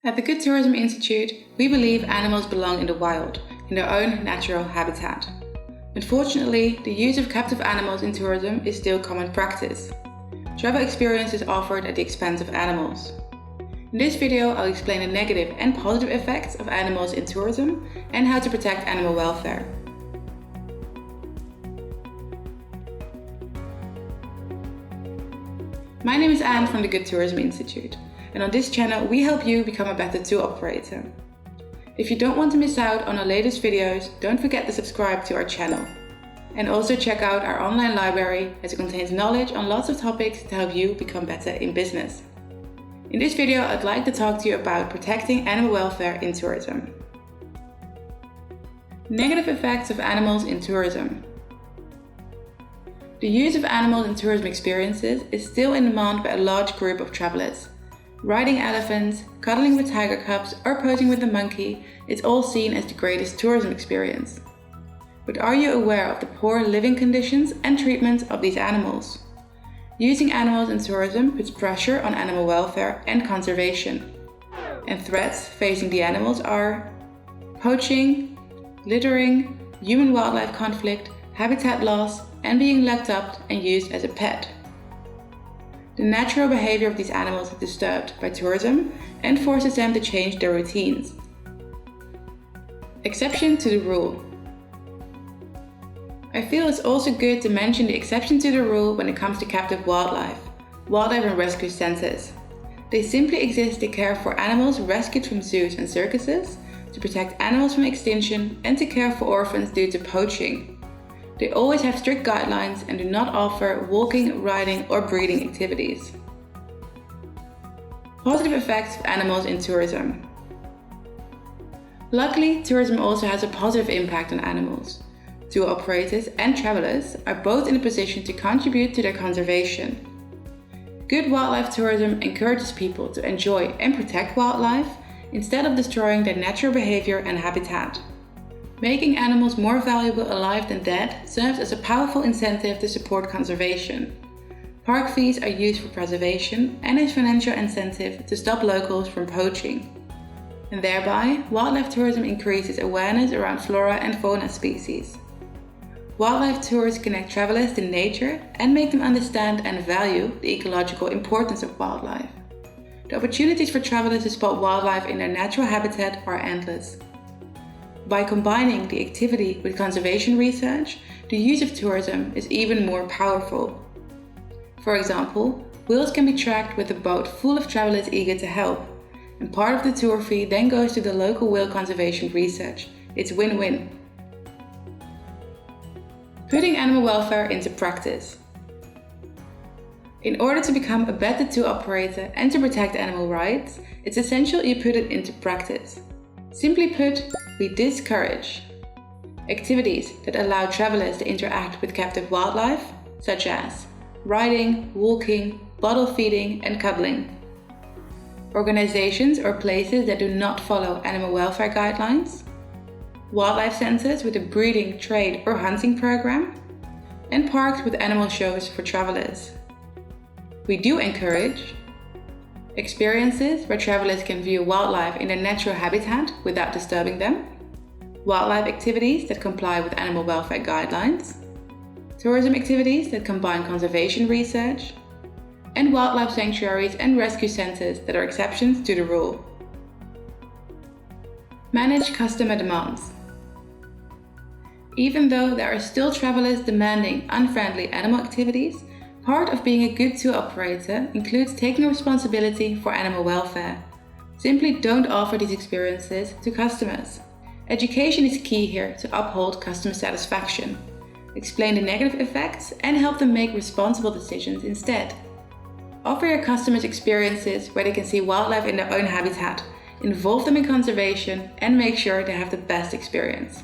At the Good Tourism Institute, we believe animals belong in the wild, in their own natural habitat. Unfortunately, the use of captive animals in tourism is still common practice. Travel experience is offered at the expense of animals. In this video, I'll explain the negative and positive effects of animals in tourism and how to protect animal welfare. My name is Anne from the Good Tourism Institute, and on this channel we help you become a better tour operator. If you don't want to miss out on our latest videos, don't forget to subscribe to our channel. And also check out our online library, as it contains knowledge on lots of topics to help you become better in business. In this video, I'd like to talk to you about protecting animal welfare in tourism. Negative effects of animals in tourism. The use of animals in tourism experiences is still in demand by a large group of travelers. Riding elephants, cuddling with tiger cubs, or posing with a monkey is all seen as the greatest tourism experience. But are you aware of the poor living conditions and treatment of these animals? Using animals in tourism puts pressure on animal welfare and conservation. And threats facing the animals are poaching, littering, human-wildlife conflict, habitat loss, and being locked up and used as a pet. The natural behavior of these animals is disturbed by tourism and forces them to change their routines. Exception to the rule. I feel it's also good to mention the exception to the rule when it comes to captive wildlife and rescue centers. They simply exist to care for animals rescued from zoos and circuses, to protect animals from extinction, and to care for orphans due to poaching. They always have strict guidelines and do not offer walking, riding, or breeding activities. Positive effects of animals in tourism. Luckily, tourism also has a positive impact on animals. Tour operators and travelers are both in a position to contribute to their conservation. Good wildlife tourism encourages people to enjoy and protect wildlife instead of destroying their natural behavior and habitat. Making animals more valuable alive than dead serves as a powerful incentive to support conservation. Park fees are used for preservation and a financial incentive to stop locals from poaching. And thereby, wildlife tourism increases awareness around flora and fauna species. Wildlife tours connect travelers to nature and make them understand and value the ecological importance of wildlife. The opportunities for travelers to spot wildlife in their natural habitat are endless. By combining the activity with conservation research, the use of tourism is even more powerful. For example, whales can be tracked with a boat full of travelers eager to help, and part of the tour fee then goes to the local whale conservation research. It's win-win. Putting animal welfare into practice. In order to become a better tour operator and to protect animal rights, it's essential you put it into practice. Simply put, we discourage activities that allow travelers to interact with captive wildlife, such as riding, walking, bottle feeding, and cuddling. Organizations or places that do not follow animal welfare guidelines. Wildlife centers with a breeding, trade, or hunting program. And parks with animal shows for travelers. We do encourage experiences where travelers can view wildlife in their natural habitat without disturbing them, wildlife activities that comply with animal welfare guidelines, tourism activities that combine conservation research, and wildlife sanctuaries and rescue centers that are exceptions to the rule. Manage customer demands. Even though there are still travelers demanding unfriendly animal activities, part of being a good tour operator includes taking responsibility for animal welfare. Simply don't offer these experiences to customers. Education is key here to uphold customer satisfaction. Explain the negative effects and help them make responsible decisions instead. Offer your customers experiences where they can see wildlife in their own habitat, involve them in conservation, and make sure they have the best experience.